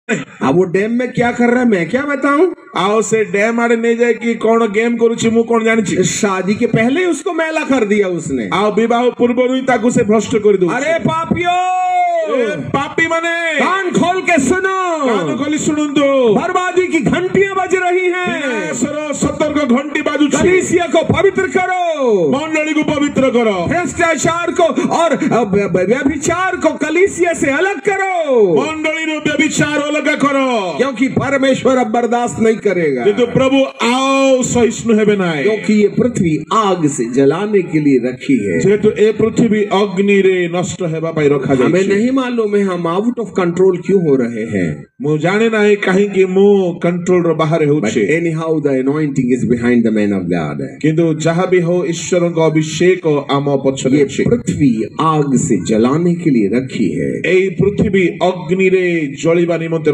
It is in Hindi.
अब वो डैम में क्या कर रहा है मैं क्या बताऊं। आओ से डैम आड़े नहीं जाए कि कौन गेम करुछि मु कौन जानिछि। शादी के पहले ही उसको मैला कर दिया उसने। आओ विवाह पूर्व ही ताकू से भ्रष्ट कर दो। अरे पापियो पापी माने कान खोल के सुनो, कान खोली सुनंतु। बर्बादी की घंटियां बज रही हैं। सतर्क घंटी बाजू। कलीसिया को पवित्र करो, मंडली को पवित्र करो, भ्रष्टाचार को और व्यभिचार को कलीसिया से अलग करो, मंडली रो व्यभिचार अलग करो, क्योंकि परमेश्वर अब बर्दाश्त नहीं करेगा। तो प्रभु आओ सहिष्णु हेबे नाय, क्योंकि ये पृथ्वी आग से जलाने के लिए रखी है। जेतु ए पृथ्वी अग्नि रे नष्ट हेबा पाई रखा जाय। हमें नहीं मालूम है हम आउट ऑफ कंट्रोल क्यों हो रहे हैं। मु जाने ना कहीं कि मु कंट्रोल रो बाहर होछे। Any how the anointing is behind the man of God. किंतु जहां भी हो ईश्वर का अभिषेक आम पछरे ये पृथ्वी आग से जलाने के लिए रखी है। ए पृथ्वी अग्नि रे जलिबा निमंते